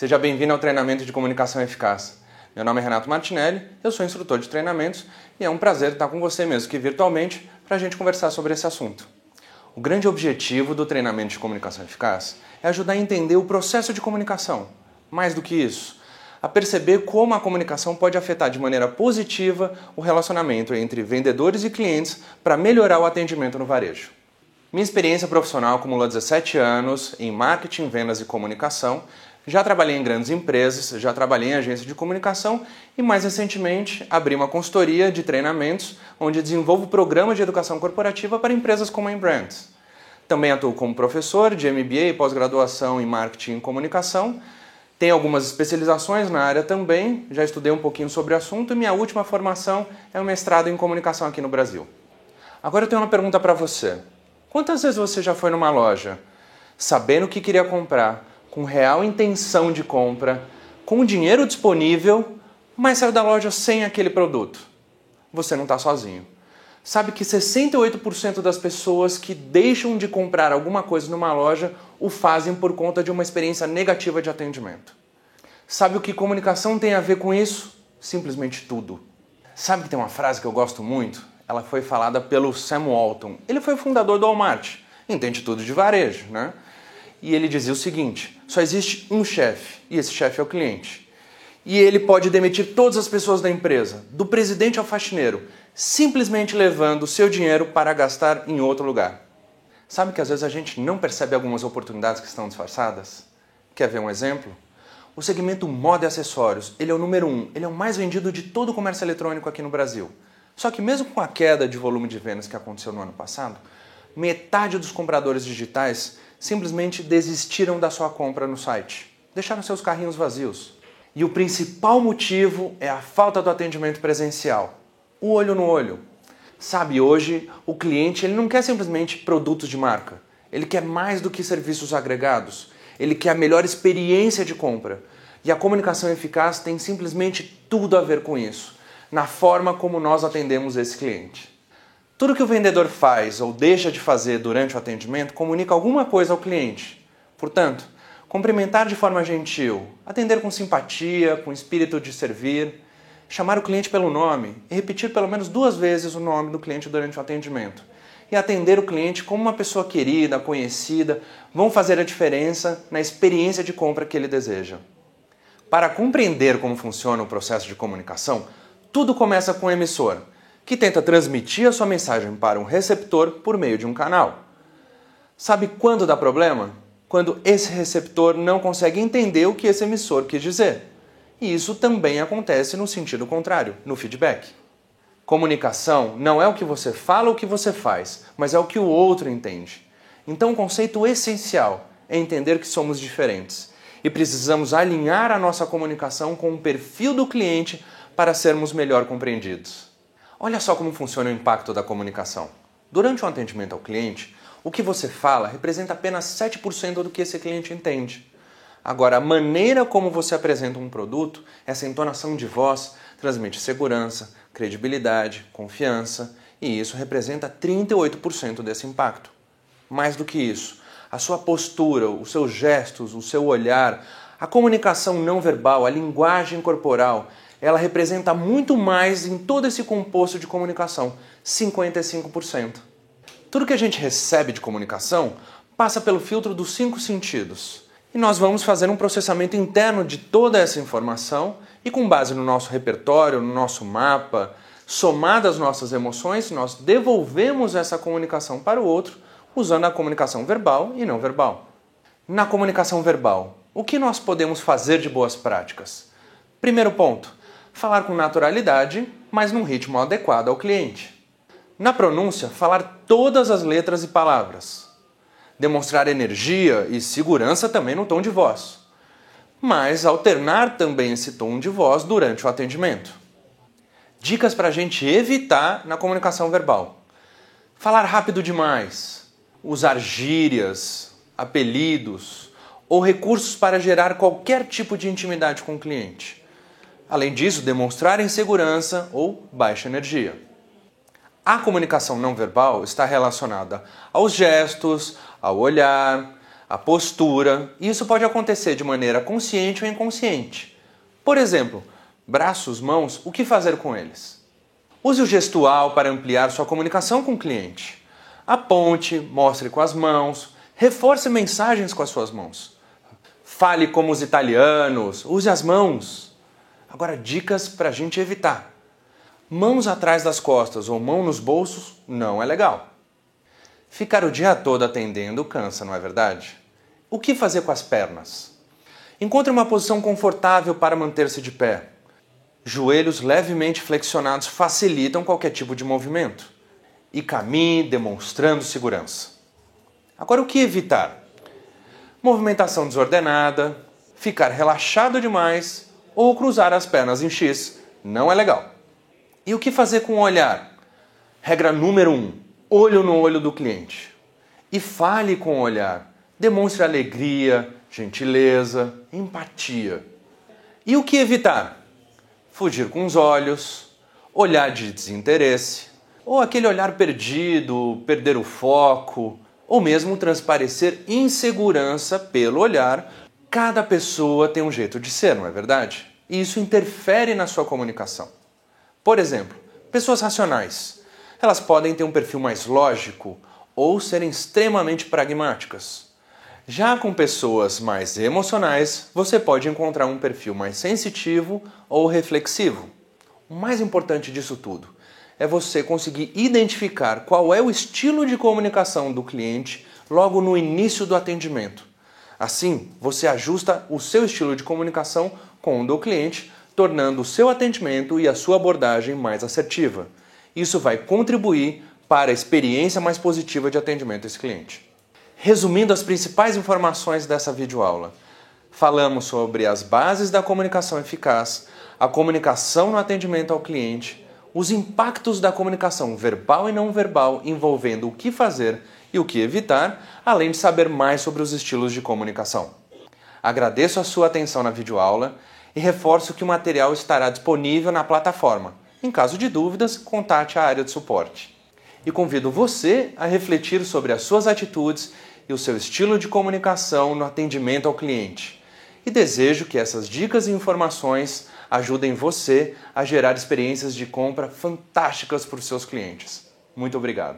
Seja bem-vindo ao treinamento de comunicação eficaz. Meu nome é Renato Martinelli, eu sou instrutor de treinamentos e é um prazer estar com você mesmo que virtualmente para a gente conversar sobre esse assunto. O grande objetivo do treinamento de comunicação eficaz é ajudar a entender o processo de comunicação. Mais do que isso, a perceber como a comunicação pode afetar de maneira positiva o relacionamento entre vendedores e clientes para melhorar o atendimento no varejo. Minha experiência profissional acumula 17 anos em marketing, vendas e comunicação. Já trabalhei em grandes empresas, já trabalhei em agência de comunicação e mais recentemente abri uma consultoria de treinamentos onde desenvolvo programas de educação corporativa para empresas como a Brands. Também atuo como professor de MBA e pós-graduação em marketing e comunicação. Tenho algumas especializações na área também, já estudei um pouquinho sobre o assunto e minha última formação é um mestrado em comunicação aqui no Brasil. Agora eu tenho uma pergunta para você. Quantas vezes você já foi numa loja sabendo o que queria comprar, com real intenção de compra, com dinheiro disponível, mas saiu da loja sem aquele produto? Você não está sozinho. Sabe que 68% das pessoas que deixam de comprar alguma coisa numa loja o fazem por conta de uma experiência negativa de atendimento. Sabe o que comunicação tem a ver com isso? Simplesmente tudo. Sabe que tem uma frase que eu gosto muito? Ela foi falada pelo Sam Walton. Ele foi o fundador do Walmart. Entende tudo de varejo, né? E ele dizia o seguinte: só existe um chefe, e esse chefe é o cliente. E ele pode demitir todas as pessoas da empresa, do presidente ao faxineiro, simplesmente levando o seu dinheiro para gastar em outro lugar. Sabe que às vezes a gente não percebe algumas oportunidades que estão disfarçadas? Quer ver um exemplo? O segmento moda e acessórios, ele é o número 1, ele é o mais vendido de todo o comércio eletrônico aqui no Brasil. Só que mesmo com a queda de volume de vendas que aconteceu no ano passado, metade dos compradores digitais simplesmente desistiram da sua compra no site. Deixaram seus carrinhos vazios. E o principal motivo é a falta do atendimento presencial. O olho no olho. Sabe, hoje o cliente ele não quer simplesmente produtos de marca. Ele quer mais do que serviços agregados. Ele quer a melhor experiência de compra. E a comunicação eficaz tem simplesmente tudo a ver com isso, na forma como nós atendemos esse cliente. Tudo que o vendedor faz ou deixa de fazer durante o atendimento comunica alguma coisa ao cliente. Portanto, cumprimentar de forma gentil, atender com simpatia, com espírito de servir, chamar o cliente pelo nome e repetir pelo menos 2 vezes o nome do cliente durante o atendimento. E atender o cliente como uma pessoa querida, conhecida, vão fazer a diferença na experiência de compra que ele deseja. Para compreender como funciona o processo de comunicação, tudo começa com o emissor, que tenta transmitir a sua mensagem para um receptor por meio de um canal. Sabe quando dá problema? Quando esse receptor não consegue entender o que esse emissor quis dizer. E isso também acontece no sentido contrário, no feedback. Comunicação não é o que você fala ou o que você faz, mas é o que o outro entende. Então o conceito essencial é entender que somos diferentes e precisamos alinhar a nossa comunicação com o perfil do cliente para sermos melhor compreendidos. Olha só como funciona o impacto da comunicação. Durante um atendimento ao cliente, o que você fala representa apenas 7% do que esse cliente entende. Agora, a maneira como você apresenta um produto, essa entonação de voz, transmite segurança, credibilidade, confiança, e isso representa 38% desse impacto. Mais do que isso, a sua postura, os seus gestos, o seu olhar, a comunicação não verbal, a linguagem corporal, ela representa muito mais em todo esse composto de comunicação, 55%. Tudo que a gente recebe de comunicação passa pelo filtro dos 5 sentidos. E nós vamos fazer um processamento interno de toda essa informação e com base no nosso repertório, no nosso mapa, somadas as nossas emoções, nós devolvemos essa comunicação para o outro usando a comunicação verbal e não verbal. Na comunicação verbal, o que nós podemos fazer de boas práticas? Primeiro ponto, falar com naturalidade, mas num ritmo adequado ao cliente. Na pronúncia, falar todas as letras e palavras. Demonstrar energia e segurança também no tom de voz. Mas alternar também esse tom de voz durante o atendimento. Dicas para a gente evitar na comunicação verbal. Falar rápido demais. Usar gírias, apelidos ou recursos para gerar qualquer tipo de intimidade com o cliente. Além disso, demonstrar insegurança ou baixa energia. A comunicação não verbal está relacionada aos gestos, ao olhar, a postura, e isso pode acontecer de maneira consciente ou inconsciente. Por exemplo, braços, mãos, o que fazer com eles? Use o gestual para ampliar sua comunicação com o cliente. Aponte, mostre com as mãos, reforce mensagens com as suas mãos. Fale como os italianos, use as mãos. Agora, dicas para a gente evitar. Mãos atrás das costas ou mão nos bolsos não é legal. Ficar o dia todo atendendo cansa, não é verdade? O que fazer com as pernas? Encontre uma posição confortável para manter-se de pé. Joelhos levemente flexionados facilitam qualquer tipo de movimento. E caminhe demonstrando segurança. Agora, o que evitar? Movimentação desordenada, ficar relaxado demais ou cruzar as pernas em X não é legal. E o que fazer com o olhar? Regra número 1, olho no olho do cliente. E fale com o olhar. Demonstre alegria, gentileza, empatia. E o que evitar? Fugir com os olhos, olhar de desinteresse, ou aquele olhar perdido, perder o foco, ou mesmo transparecer insegurança pelo olhar. Cada pessoa tem um jeito de ser, não é verdade? E isso interfere na sua comunicação. Por exemplo, pessoas racionais. Elas podem ter um perfil mais lógico ou serem extremamente pragmáticas. Já com pessoas mais emocionais, você pode encontrar um perfil mais sensitivo ou reflexivo. O mais importante disso tudo é você conseguir identificar qual é o estilo de comunicação do cliente logo no início do atendimento. Assim, você ajusta o seu estilo de comunicação com o do cliente, tornando o seu atendimento e a sua abordagem mais assertiva. Isso vai contribuir para a experiência mais positiva de atendimento desse cliente. Resumindo as principais informações dessa videoaula, falamos sobre as bases da comunicação eficaz, a comunicação no atendimento ao cliente, os impactos da comunicação verbal e não verbal envolvendo o que fazer e o que evitar, além de saber mais sobre os estilos de comunicação. Agradeço a sua atenção na videoaula e reforço que o material estará disponível na plataforma. Em caso de dúvidas, contate a área de suporte. E convido você a refletir sobre as suas atitudes e o seu estilo de comunicação no atendimento ao cliente. E desejo que essas dicas e informações ajudem você a gerar experiências de compra fantásticas para os seus clientes. Muito obrigado.